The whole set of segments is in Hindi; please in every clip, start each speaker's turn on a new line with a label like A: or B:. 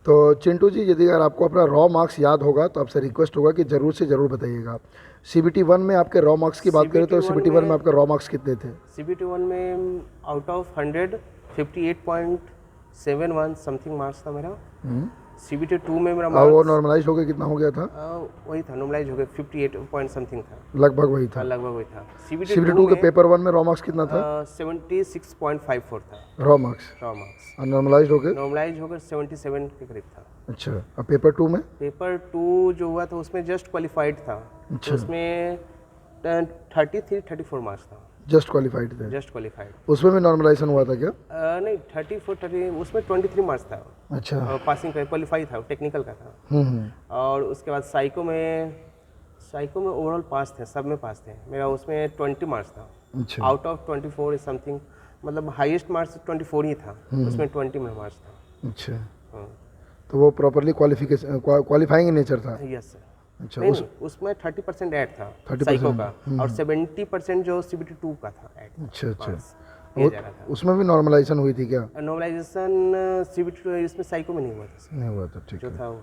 A: तो चिंटू जी, यदि अगर आपको अपना रॉ मार्क्स याद होगा तो आपसे रिक्वेस्ट होगा कि ज़रूर से ज़रूर बताइएगा। CBT 1 में आपके रॉ मार्क्स की बात करें तो CBT 1 में आपके रॉ मार्क्स कितने थे?
B: CBT 1 में आउट ऑफ 100 58.71 समथिंग मार्क्स था मेरा। CBT 2 में मेरा
A: वो
B: मार्क्स
A: नॉर्मलाइज होकर कितना हो गया था?
B: वही था, नॉर्मलाइज हो गया 58 पॉइंट समथिंग था,
A: लगभग वही था।
B: लगभग वही था। CBT
A: CBT 2
B: 2
A: के
B: में
A: पेपर 1 में रॉ मार्क्स कितना था?
B: 76.54 था
A: रॉ मार्क्स।
B: रॉ मार्क्स,
A: और नॉर्मलाइज हो गए?
B: नॉर्मलाइज होकर 77 के करीब था।
A: अच्छा, और पेपर 2 में?
B: पेपर 2 जो हुआ था उसमें जस्ट क्वालिफाइड था।
A: अच्छा।
B: तो उसमें 33-34 मार्क्स था,
A: जस्ट क्वालिफाइड थे।
B: Just qualified.
A: उसमें भी नॉर्मलाइजेशन हुआ था क्या?
B: नहीं 30 उसमें 23 मार्क्स था।
A: अच्छा।
B: पासिंग का क्वालिफाई था, टेक्निकल का था।
A: हम्म।
B: और उसके बाद साइको में ओवरऑल पास थे, सब में पास थे। मेरा उसमें 20 मार्क्स था,
A: अच्छा।
B: आउट ऑफ 24 समथिंग, मतलब हाईएस्ट मार्क्स 24 ही था, उसमें 20 में मार्क्स था।
A: अच्छा, तो वो प्रॉपरली क्वालिफाइंग नेचर था?
B: Yes sir.
A: अच्छा।
B: नहीं, उसमें 30% ऐड था
A: 30%
B: साइको का, और 70% जो CBT 2 का था ऐड।
A: अच्छा अच्छा।
B: ये जा रहा था।
A: उसमें भी नॉर्मलाइजेशन हुई थी क्या?
B: नॉर्मलाइजेशन CBT 2 इसमें साइको में नहीं हुआ था सर,
A: नहीं हुआ था, ठीक
B: जो
A: है।
B: था वो।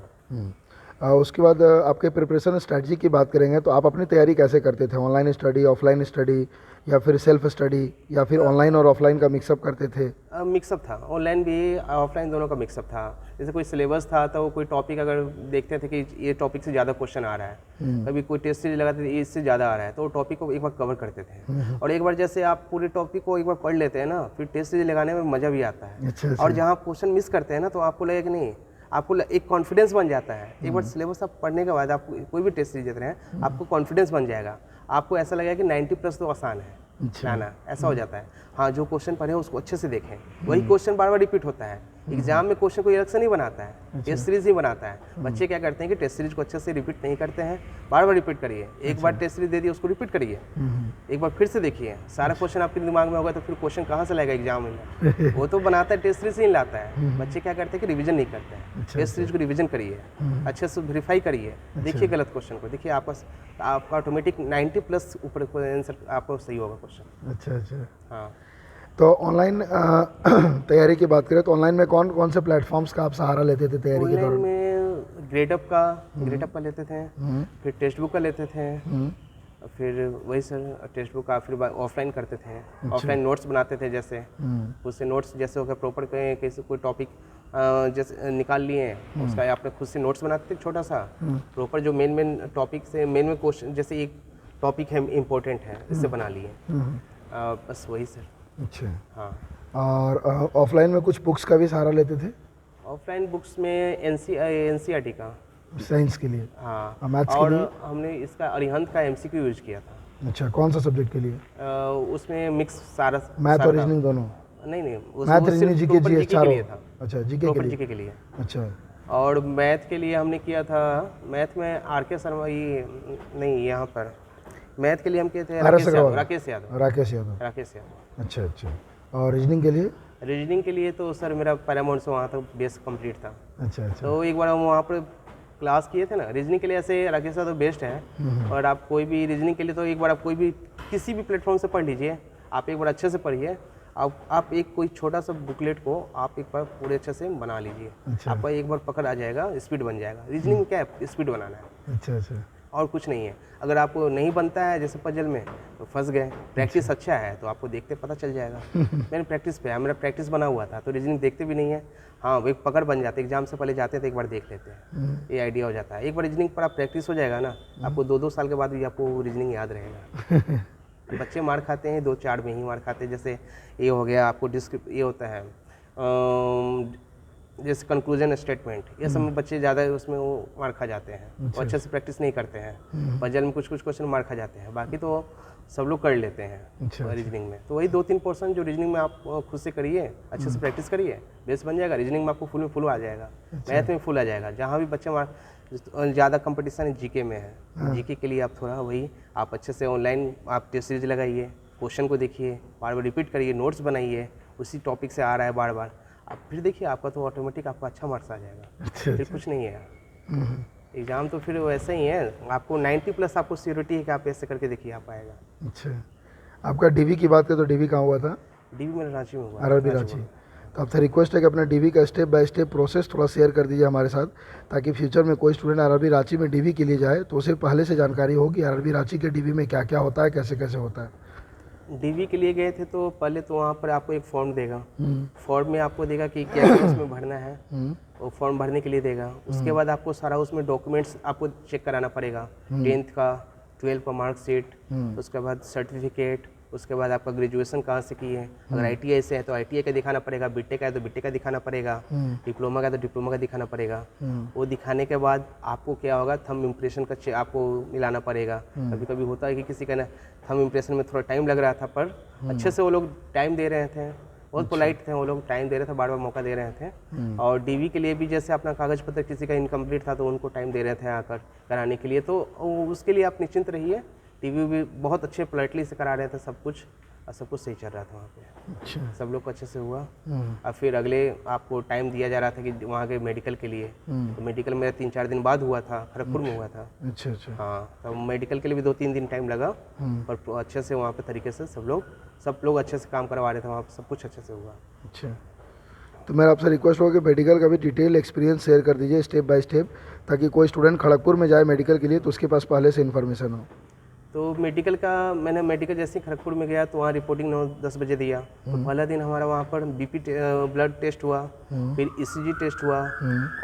A: उसके बाद आपके प्रिपरेशन स्ट्रैटेजी की बात करेंगे तो आप अपनी तैयारी कैसे करते थे? ऑनलाइन स्टडी, ऑफलाइन स्टडी, या फिर सेल्फ स्टडी, या फिर ऑनलाइन और ऑफलाइन का मिक्सअप करते थे?
B: मिक्सअप था, ऑनलाइन भी ऑफलाइन दोनों का मिक्सअप था। जैसे कोई सिलेबस था तो कोई टॉपिक अगर देखते थे कि ये टॉपिक से ज़्यादा क्वेश्चन आ रहा है, कभी कोई टेस्ट सीरीज लगाते थे इससे ज़्यादा आ रहा है, तो वो टॉपिक को एक बार कवर करते थे। और एक बार जैसे आप पूरे टॉपिक को एक बार पढ़ लेते हैं ना, फिर टेस्ट सीरीज लगाने में मज़ा भी आता है।
A: अच्छा।
B: और जहाँ क्वेश्चन मिस करते हैं ना, तो आपको लगे कि नहीं, आपको एक कॉन्फिडेंस बन जाता है। एक बार सिलेबस आप पढ़ने के बाद आप कोई भी टेस्ट सीरीज देते हैं, आपको कॉन्फिडेंस बन जाएगा। आपको ऐसा लगेगा कि 90+ तो आसान है ना, ऐसा हो जाता है। हाँ, जो क्वेश्चन पढ़े उसको अच्छे से देखें, वही क्वेश्चन बार बार रिपीट होता है। एग्जाम में क्वेश्चन कोई अलग से नहीं बनाता है, टेस्ट सीरीज ही बनाता है। बच्चे क्या करते हैं कि टेस्ट सीरीज को अच्छे से रिपीट नहीं करते हैं, बार बार रिपीट करिए। एक बार टेस्ट सीरीज दे दी, उसको रिपीट करिए, एक बार फिर से देखिए, सारा क्वेश्चन आपके दिमाग में होगा, तो फिर क्वेश्चन कहाँ से लाएगा एग्जाम में? वो तो बनाता है, टेस्ट सीरीज ही लाता है। बच्चे क्या करते हैं कि रिविजन नहीं करते हैं। टेस्ट सीरीज को रिविजन करिए, अच्छे से वेरीफाई करिए, देखिए गलत क्वेश्चन को, देखिए आपका ऑटोमेटिक 90+ ऊपर आंसर आपको सही होगा क्वेश्चन।
A: अच्छा अच्छा।
B: हाँ,
A: तो ऑनलाइन तैयारी की बात करें तो ऑनलाइन में कौन कौन से प्लेटफॉर्म्स का आप सहारा लेते थे तैयारी के
B: ऑनलाइन
A: दौरान?
B: में ग्रेडअप का लेते थे, फिर टेक्स्ट बुक का लेते थे, फिर वही सर टेक्स्ट बुक का, फिर ऑफलाइन करते थे। ऑफलाइन नोट्स बनाते थे, जैसे उससे नोट्स जैसे हो गया प्रॉपर, कैसे कोई टॉपिक जैसे निकाल लिए, उसका आपने खुद से नोट्स बनाते थे छोटा सा प्रॉपर, जो मेन टॉपिक से मेन क्वेश्चन, जैसे एक टॉपिक है इम्पोर्टेंट है, इससे बना लिए। बस वही सर।
A: अच्छा।
B: हाँ,
A: और ऑफलाइन में कुछ बुक्स का भी सहारा लेते थे?
B: ऑफलाइन बुक्स में NCERT का,
A: साइंस के लिए?
B: हाँ,
A: मैथ्स के
B: और
A: लिए?
B: हमने इसका अरिहंत का MCQ यूज किया था।
A: अच्छा, कौन सा सब्जेक्ट के लिए?
B: उसमें मिक्स सारा
A: मैथ और
B: था।
A: रीजनिंग दोनों?
B: नहीं,
A: मैथ, रीजनिंग, जीके, जीएस
B: के
A: चारों?
B: लिए था।
A: अच्छा, जीके के
B: प्रॉपर
A: लिए।
B: जीके के लिए।
A: अच्छा।
B: और मैथ के लिए हमने किया था, मैथ में RK शर्मा, ये नहीं, यहाँ पर मैथ के लिए हम किए थे राकेश यादव।
A: अच्छा अच्छा। और रीजनिंग के लिए?
B: रीजनिंग के लिए तो सर मेरा पैरामाउंट से वहाँ तक बेस कंप्लीट था।
A: अच्छा अच्छा।
B: तो एक बार हम वहाँ पर क्लास किए थे ना, रीजनिंग के लिए ऐसे राकेश यादव बेस्ट है। और आप कोई भी रीजनिंग के लिए तो एक बार आप कोई भी किसी भी प्लेटफॉर्म से पढ़ लीजिए, आप एक बार अच्छे से पढ़िए। आप एक कोई छोटा सा बुकलेट को आप एक बार पूरे अच्छे से बना लीजिए।
A: अच्छा।
B: आपका एक बार पकड़ आ जाएगा, स्पीड बन जाएगा। रीजनिंग में क्या है, स्पीड बनाना है,
A: अच्छा अच्छा।
B: और कुछ नहीं है। अगर आपको नहीं बनता है जैसे पजल में, तो फंस गए। प्रैक्टिस अच्छा है तो आपको देखते पता चल जाएगा। मैंने प्रैक्टिस पे है, मेरा प्रैक्टिस बना हुआ था, तो रीजनिंग देखते भी नहीं है। हाँ, वो एक पकड़ बन जाती है, एग्जाम से पहले जाते हैं तो एक बार देख लेते हैं, ये आइडिया हो जाता है। एक बार रीजनिंग पर आप प्रैक्टिस हो जाएगा ना, आपको 2-2 साल के बाद भी आपको रीजनिंग याद रहेगा। बच्चे मार खाते हैं 2-4 में ही मार खाते हैं। जैसे ये हो गया आपको ये होता है जैसे कंक्लूजन स्टेटमेंट, ये सब में बच्चे ज़्यादा उसमें वो मार खा जाते हैं, वो अच्छे से प्रैक्टिस नहीं करते हैं। पजल में कुछ क्वेश्चन मार खा जाते हैं, बाकी तो सब लोग कर लेते हैं रीजनिंग में। तो वही 2-3 पोर्सन जो रीजनिंग में आप खुद से करिए, अच्छे से प्रैक्टिस करिए, बेस बन जाएगा। रीजनिंग में आपको फुल आ जाएगा, मैथ में फुल आ जाएगा। जहाँ भी बच्चे ज़्यादा कंपटीशन जीके में है, जीके के लिए आप थोड़ा वही आप अच्छे से ऑनलाइन आप टेस्ट सीरीज लगाइए, क्वेश्चन को देखिए, बार बार रिपीट करिए, नोट्स बनाइए, उसी टॉपिक से आ रहा है बार बार, आप फिर देखिए, आपका तो ऑटोमेटिक आपका अच्छा मार्क्स आ जाएगा। फिर कुछ नहीं है एग्ज़ाम, तो फिर वैसे ही है। आपको 90+ आपको सिक्योरिटी है कि आप ऐसे करके देखिए आप आएगा।
A: अच्छा। आपका DV की बात करें तो DV कहाँ हुआ था?
B: DV मेरा रांची में हुआ।
A: RRB रांची। तो आपसे रिक्वेस्ट है कि अपना डीवी का स्टेप बाय स्टेप प्रोसेस थोड़ा शेयर कर दीजिए हमारे साथ, ताकि फ्यूचर में कोई स्टूडेंट आरआरबी रांची में डीवी के लिए जाए तो उसे पहले से जानकारी हो कि आरआरबी रांची के डीवी में क्या क्या होता है, कैसे कैसे होता है।
B: डीवी के लिए गए थे तो पहले तो वहाँ पर आपको एक फॉर्म देगा, फॉर्म में आपको देगा कि क्या क्या उसमें भरना है, वो फॉर्म भरने के लिए देगा। उसके बाद आपको सारा उसमें डॉक्यूमेंट्स आपको चेक कराना पड़ेगा, 10th का, 12 का मार्कशीट, उसके बाद सर्टिफिकेट, उसके बाद आपका ग्रेजुएशन कहाँ से किए हैं, अगर ITI से है तो ITI का दिखाना पड़ेगा, बीटेक का है तो बीटेक का दिखाना पड़ेगा, डिप्लोमा का है तो डिप्लोमा का दिखाना पड़ेगा। वो दिखाने के बाद आपको क्या होगा, थंब इम्प्रेशन का आपको मिलाना पड़ेगा। कभी कभी होता है कि किसी का ना थंब इम्प्रेशन में थोड़ा टाइम लग रहा था, पर अच्छे से वो लोग टाइम दे रहे थे, बहुत पोलाइट थे वो लोग, टाइम दे रहे थे, बार बार मौका दे रहे थे। और डीवी के लिए भी जैसे अपना कागज़ पत्र किसी का इनकम्प्लीट था तो उनको टाइम दे रहे थे आकर कराने के लिए, तो उसके लिए आप निश्चिंत रहिए। डीवी भी बहुत अच्छे पोलाइटली से करा रहे थे सब कुछ, और सब कुछ सही चल रहा था वहाँ पे।
A: अच्छा।
B: सब लोग को अच्छे से हुआ। और फिर अगले आपको टाइम दिया जा रहा था कि वहाँ के मेडिकल के लिए, तो मेडिकल मेरा 3-4 दिन बाद हुआ था, खड़गपुर में हुआ था।
A: अच्छा अच्छा।
B: हाँ, तो मेडिकल के लिए भी 2-3 दिन टाइम लगा, पर अच्छे से वहाँ पे तरीके से सब लोग अच्छे से काम करवा रहे थे वहाँ पे, सब कुछ अच्छे से हुआ।
A: अच्छा, तो मेरा आपसे रिक्वेस्ट होगा कि मेडिकल का भी डिटेल एक्सपीरियंस शेयर कर दीजिए स्टेप बाय स्टेप, ताकि कोई स्टूडेंट खड़गपुर में जाए मेडिकल के लिए तो उसके पास पहले से इन्फॉर्मेशन हो।
B: तो मेडिकल का मैंने मेडिकल जैसे ही खड़गपुर में गया तो वहाँ रिपोर्टिंग 9-10 बजे दिया। तो पहला दिन हमारा वहाँ पर BP ब्लड टेस्ट हुआ, फिर ECG टेस्ट हुआ।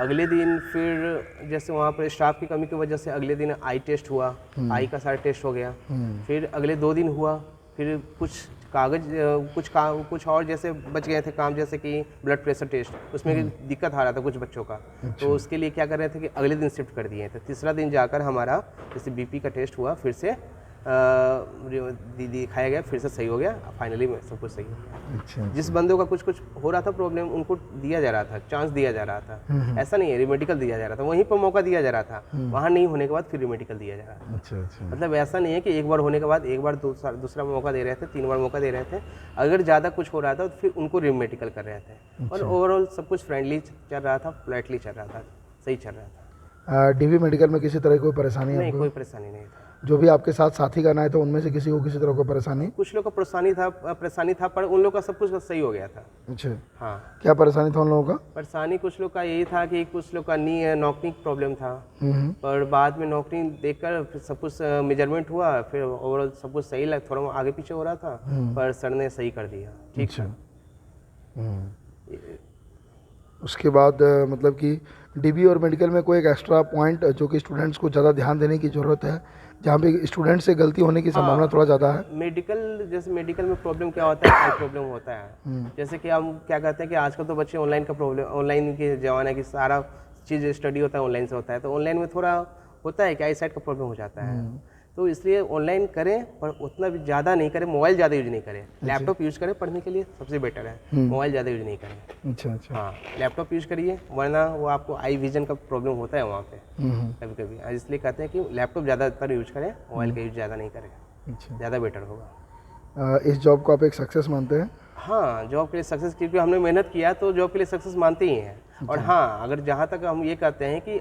B: अगले दिन फिर जैसे वहाँ पर स्टाफ की कमी की वजह से अगले दिन आई टेस्ट हुआ, आई का सारा टेस्ट हो गया। फिर अगले 2 दिन हुआ, फिर कुछ कागज कुछ और जैसे बच गए थे काम, जैसे कि ब्लड प्रेशर टेस्ट, उसमें दिक्कत आ रहा था कुछ बच्चों का। तो उसके लिए क्या कर रहे थे कि अगले दिन शिफ्ट कर दिए थे। तीसरा दिन जाकर हमारा जैसे BP का टेस्ट हुआ, फिर से दिखाया गया, फिर से सही हो गया, फाइनली सब कुछ सही हो गया।
A: अच्छा।
B: जिस बंदों का कुछ हो रहा था प्रॉब्लम, उनको दिया जा रहा था, चांस दिया जा रहा था। ऐसा नहीं है, रिमेडिकल दिया जा रहा था, वहीं पर मौका दिया जा रहा था, वहाँ नहीं होने के बाद फिर रिमेडिकल दिया जा रहा था।
A: अच्छा अच्छा।
B: मतलब ऐसा नहीं है कि एक बार होने के बाद एक बार दूसरा मौका दे रहे थे, 3 बार मौका दे रहे थे। अगर ज़्यादा कुछ हो रहा था तो फिर उनको रिमेडिकल कर रहे थे। और ओवरऑल सब कुछ फ्रेंडली चल रहा था, पोलाइटली चल रहा था, सही चल रहा था।
A: डीवी मेडिकल में किसी तरह की कोई परेशानी
B: नहीं,
A: आपको?
B: कोई परेशानी नहीं था।
A: जो भी आपके साथ साथी का ना है तो उनमें से किसी को किसी तरह को परेशानी?
B: कुछ लोग का परेशानी था, पर उन लोग का सब कुछ सही हो गया था।
A: अच्छा,
B: हाँ,
A: क्या परेशानी था उन लोगों का?
B: परेशानी कुछ लोग का यही था कि कुछ लोग का नी नॉकनी प्रॉब्लम था, पर बाद में नॉकनी देखकर फिर सब कुछ मेजरमेंट हुआ, फिर ओवरऑल सब कुछ सही लगा। थोड़ा आगे पीछे हो रहा था, पर सर ने सही कर दिया, ठीक था।
A: उसके बाद मतलब कि डीबी और मेडिकल में कोई एक एक्स्ट्रा पॉइंट जो कि स्टूडेंट्स को ज़्यादा ध्यान देने की ज़रूरत है, जहाँ पे स्टूडेंट से गलती होने की संभावना थोड़ा ज़्यादा है?
B: जैसे मेडिकल में प्रॉब्लम क्या होता है, आई प्रॉब्लम होता है। जैसे कि हम क्या कहते हैं कि आजकल तो बच्चे ऑनलाइन के ज़माना की सारा चीज़ स्टडी होता है ऑनलाइन से होता है, तो ऑनलाइन में थोड़ा होता है कि आई साइड का प्रॉब्लम हो जाता है। तो इसलिए ऑनलाइन करें, पर उतना भी ज़्यादा नहीं करें, मोबाइल ज़्यादा यूज नहीं करें। लैपटॉप यूज करें पढ़ने के लिए, सबसे बेटर है। मोबाइल ज़्यादा यूज नहीं करें।
A: अच्छा अच्छा।
B: हाँ, लैपटॉप यूज करिए, वरना वो आपको आई विजन का प्रॉब्लम होता है वहाँ पे कभी कभी। इसलिए कहते हैं कि लैपटॉप ज़्यादातर यूज करें, मोबाइल का यूज ज़्यादा नहीं करें,
A: अच्छा,
B: ज़्यादा बेटर होगा।
A: इस जॉब को आप एक सक्सेस मानते हैं?
B: हाँ, जॉब के लिए सक्सेस, क्योंकि हमने मेहनत किया तो जॉब के लिए सक्सेस मानते ही हैं। और हाँ, अगर जहाँ तक हम ये कहते हैं कि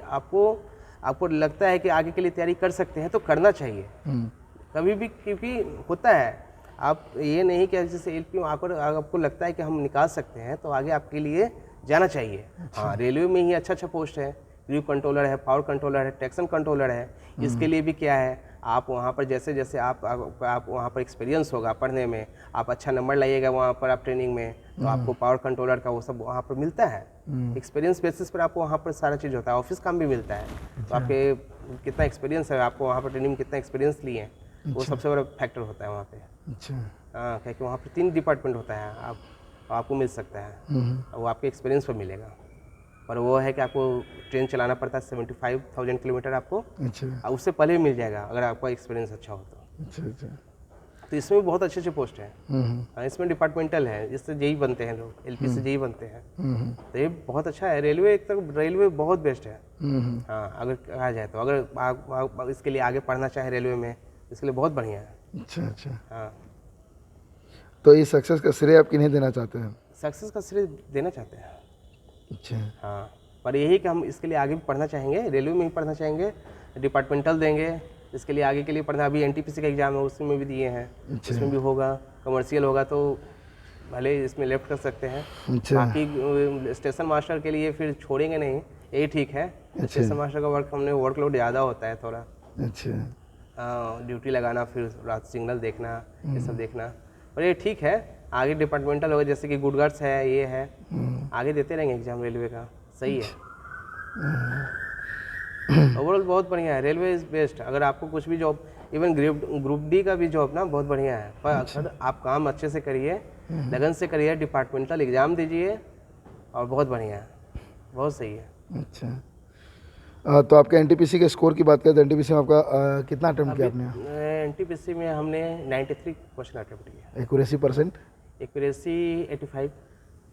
B: आपको लगता है कि आगे के लिए तैयारी कर सकते हैं तो करना चाहिए कभी भी, क्योंकि होता है आप ये नहीं कि जैसे LP आकर आपको लगता है कि हम निकाल सकते हैं तो आगे आपके लिए जाना चाहिए। हाँ, रेलवे में ही अच्छा पोस्ट है, क्रू कंट्रोलर है, पावर कंट्रोलर है, ट्रैक्शन कंट्रोलर है। इसके लिए भी क्या है, आप वहाँ पर जैसे जैसे आप वहाँ पर एक्सपीरियंस होगा पढ़ने में, आप अच्छा नंबर लाइएगा वहाँ पर आप ट्रेनिंग में, तो आपको पावर कंट्रोलर का वो सब वहाँ पर मिलता है। एक्सपीरियंस बेसिस पर आपको वहाँ पर सारा चीज़ होता है, ऑफिस काम भी मिलता है। तो आपके कितना एक्सपीरियंस है, आपको वहाँ पर ट्रेनिंग में कितना एक्सपीरियंस लिए हैं, वो सबसे बड़ा फैक्टर होता है वहाँ पे।
A: अच्छा।
B: हाँ, क्योंकि वहाँ पे 3 डिपार्टमेंट होता है, आपको मिल सकता है, वो आपके एक्सपीरियंस पर मिलेगा। पर वो है कि आपको ट्रेन चलाना पड़ता है 75,000 किलोमीटर आपको।
A: अच्छा।
B: उससे पहले भी मिल जाएगा अगर आपका एक्सपीरियंस अच्छा हो तो।
A: अच्छा अच्छा।
B: तो इसमें बहुत अच्छे पोस्ट है। इसमें डिपार्टमेंटल है, इससे जेई बनते हैं लोग, LP से जेई बनते हैं। तो ये बहुत अच्छा है। रेलवे एक तरफ रेलवे बहुत बेस्ट है। हाँ, अगर कहा जाए तो अगर आप इसके लिए आगे पढ़ना चाहे रेलवे में, इसके लिए बहुत बढ़िया है।
A: अच्छा अच्छा।
B: हाँ,
A: तो इस सक्सेस का श्रेय आप किन्हें देना चाहते हैं?
B: सक्सेस का श्रेय देना चाहते हैं।
A: अच्छा।
B: हाँ, पर यही कि हम इसके लिए आगे भी पढ़ना चाहेंगे, रेलवे में ही पढ़ना चाहेंगे, डिपार्टमेंटल देंगे, इसके लिए आगे के लिए पढ़ना। अभी NTPC का एग्ज़ाम है, उसमें भी दिए हैं, उसमें भी होगा, कमर्शियल होगा, तो भले ही इसमें लेफ्ट कर सकते हैं।
A: अच्छा
B: बाकी स्टेशन मास्टर के लिए फिर छोड़ेंगे नहीं, यही ठीक है। स्टेशन मास्टर का वर्कलोड ज़्यादा होता है थोड़ा।
A: अच्छा
B: ड्यूटी लगाना, फिर रात सिग्नल देखना, ये सब देखना। और ये ठीक है, आगे डिपार्टमेंटल होगा, जैसे कि गुडगर्स है, ये है, आगे देते रहेंगे एग्जाम रेलवे का। सही है, ओवरऑल बहुत बढ़िया है। Railway is best. अगर आपको कुछ भी जॉब, इवन ग्रुप डी का भी जॉब ना बहुत बढ़िया है, पर अगर आप काम अच्छे से करिए, लगन से करिए, डिपार्टमेंटल एग्ज़ाम दीजिए, और बहुत बढ़िया है, बहुत सही है।
A: अच्छा तो आपके एनटीपीसी के स्कोर की बात करें तो एनटीपीसी में आपका कितना अटेम्प्ट किया आपने?
B: एनटीपीसी में हमने 93 क्वेश्चन अटेम्प्ट किया।
A: Accuracy percent?
B: एक्यूरेसी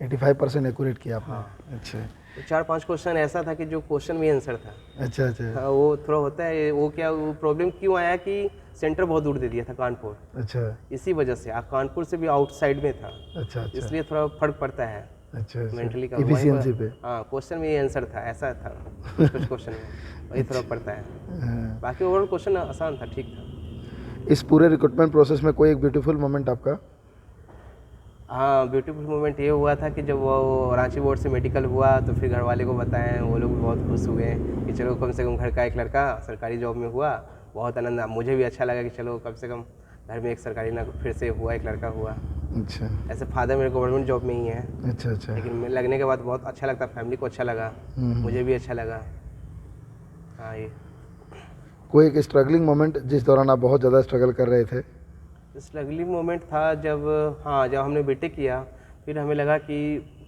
A: 85% एक्यूरेट किया आपने।
B: हाँ।
A: अच्छा
B: तो 4-5 क्वेश्चन ऐसा था कि जो क्वेश्चन भी आंसर था।
A: अच्छा अच्छा
B: हाँ, वो थोड़ा होता है, वो क्या, वो प्रॉब्लम क्यों आया कि सेंटर बहुत दूर दे दिया था कानपुर,
A: अच्छा
B: इसी वजह से। आप कानपुर से भी आउटसाइड में था,
A: अच्छा अच्छा
B: इसलिए थोड़ा फर्क पड़ता है
A: अच्छा
B: मेंटली का।
A: इफिशियंसी पे।
B: हाँ, क्वेश्चन में ये आंसर था, ऐसा था कुछ क्वेश्चन में, वही थोड़ा पड़ता है।
A: हाँ।
B: बाकी ओवरऑल क्वेश्चन आसान था, ठीक था।
A: इस पूरे रिक्रूटमेंट प्रोसेस में कोई एक ब्यूटीफुल मोमेंट आपका?
B: हाँ, ब्यूटीफुल मोमेंट ये हुआ था कि जब वो रांची बोर्ड से मेडिकल हुआ तो फिर घर वाले को बताएं, वो लोग भी बहुत खुश हुए कि चलो कम से कम घर का एक लड़का सरकारी जॉब में हुआ। बहुत आनंद, मुझे भी अच्छा लगा कि चलो कम से कम घर में एक सरकारी ना फिर से हुआ, एक लड़का हुआ।
A: अच्छा
B: ऐसे फादर मेरे गवर्नमेंट जॉब में ही है,
A: अच्छा अच्छा
B: लेकिन लगने के बाद बहुत अच्छा लगता, फैमिली को अच्छा लगा, मुझे भी अच्छा लगा। हाँ, ये
A: कोई एक स्ट्रगलिंग मोमेंट जिस दौरान आप बहुत ज़्यादा स्ट्रगल कर रहे थे?
B: स्ट्रगलिंग मोमेंट था जब, हाँ, जब हमने बीटेक किया, फिर हमें लगा कि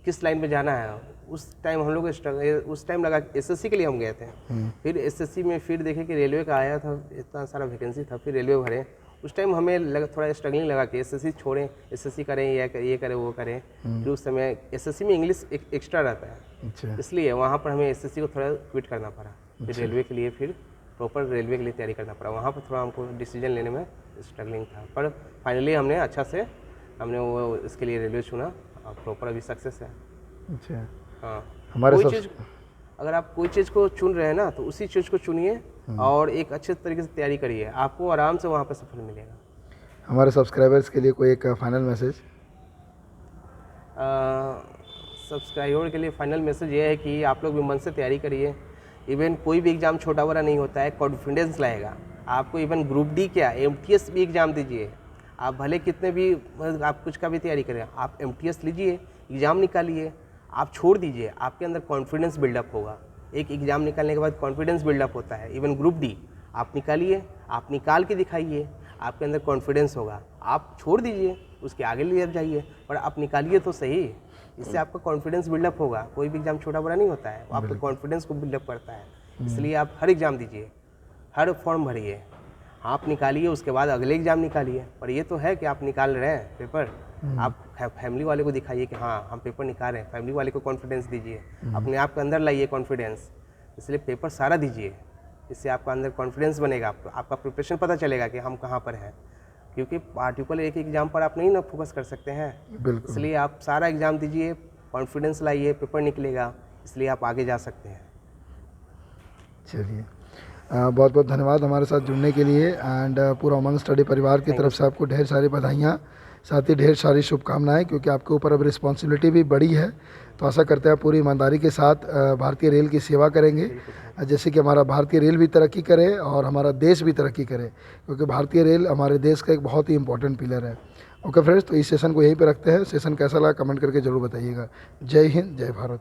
B: किस लाइन में जाना है। उस टाइम हम लोग उस टाइम लगा एसएससी के लिए हम गए थे। फिर एसएससी में फिर देखे कि रेलवे का आया था, इतना सारा वैकेंसी था, फिर रेलवे भरे। उस टाइम हमें थोड़ा स्ट्रगलिंग लगा कि एसएससी छोड़ें, एसएससी करें, ये करें वो करें। फिर उस समय एसएससी में इंग्लिश एक्स्ट्रा रहता है,
A: अच्छा
B: इसलिए वहाँ पर हमें एसएससी को थोड़ा क्विट करना पड़ा। फिर रेलवे के लिए, फिर प्रॉपर रेलवे के लिए तैयारी करना पड़ा। वहाँ पर थोड़ा हमको डिसीजन लेने में स्ट्रगलिंग था, पर फाइनली हमने अच्छा से वो इसके लिए रेलवे चुना, और प्रॉपर अभी सक्सेस है।
A: अच्छा
B: हाँ,
A: हमारे
B: कोई
A: सब
B: चीज़, अगर आप कोई चीज़ को चुन रहे हैं ना, तो उसी चीज़ को चुनिए और एक अच्छे तरीके से तैयारी करिए, आपको आराम से वहाँ पर सफल मिलेगा।
A: हमारे सब्सक्राइबर्स के लिए कोई एक फाइनल मैसेज?
B: सब्सक्राइबर के लिए फाइनल मैसेज ये है कि आप लोग भी मन से तैयारी करिए। इवन कोई भी एग्ज़ाम छोटा बड़ा नहीं होता है, कॉन्फिडेंस लाएगा आपको। इवन ग्रुप डी क्या, एमटीएस भी एग्ज़ाम दीजिए। आप भले कितने भी, आप कुछ का भी तैयारी करें, आप एमटीएस लीजिए, एग्ज़ाम निकालिए, आप छोड़ दीजिए, आपके अंदर कॉन्फिडेंस बिल्डअप होगा। एक एग्ज़ाम निकालने के बाद कॉन्फिडेंस बिल्डअप होता है। इवन ग्रुप डी आप निकालिए, आप निकाल के दिखाइए, आपके अंदर कॉन्फिडेंस होगा। आप छोड़ दीजिए, उसके आगे ले जाइए, और आप निकालिए तो सही, इससे आपका कॉन्फिडेंस बिल्डअप होगा। कोई भी एग्ज़ाम छोटा बड़ा नहीं होता है, वो आपके कॉन्फिडेंस को बिल्डअप करता है। इसलिए आप हर एग्ज़ाम दीजिए, हर फॉर्म भरिए, आप निकालिए, उसके बाद अगले एग्ज़ाम निकालिए। पर ये तो है कि आप निकाल रहे हैं पेपर, आप फैमिली वाले को दिखाइए कि हाँ हम पेपर निकाल रहे हैं, फैमिली वाले को कॉन्फिडेंस दीजिए, अपने आप के अंदर लाइए कॉन्फिडेंस। इसलिए पेपर सारा दीजिए, इससे आपका अंदर कॉन्फिडेंस बनेगा, आपका प्रिपरेशन पता चलेगा कि हम कहाँ पर हैं। क्योंकि पार्टिकुलर एक एग्ज़ाम पर आप नहीं ना फोकस कर सकते हैं,
A: बिल्कुल।
B: इसलिए आप सारा एग्ज़ाम दीजिए, कॉन्फिडेंस लाइए, पेपर निकलेगा, इसलिए आप आगे जा सकते हैं।
A: चलिए बहुत बहुत धन्यवाद हमारे साथ जुड़ने के लिए। एंड पूरा उमंग स्टडी परिवार की तरफ से आपको ढेर सारी बधाइयाँ, साथ ही ढेर सारी शुभकामनाएं, क्योंकि आपके ऊपर अब रिस्पॉन्सिबिलिटी भी बड़ी है। तो आशा करते हैं पूरी ईमानदारी के साथ भारतीय रेल की सेवा करेंगे, जैसे कि हमारा भारतीय रेल भी तरक्की करे और हमारा देश भी तरक्की करे, क्योंकि भारतीय रेल हमारे देश का एक बहुत ही इंपॉर्टेंट पिलर है। ओके फ्रेंड्स, तो इस सेशन को यहीं पे रखते हैं। सेशन कैसा लगा कमेंट करके ज़रूर बताइएगा। जय हिंद, जय भारत।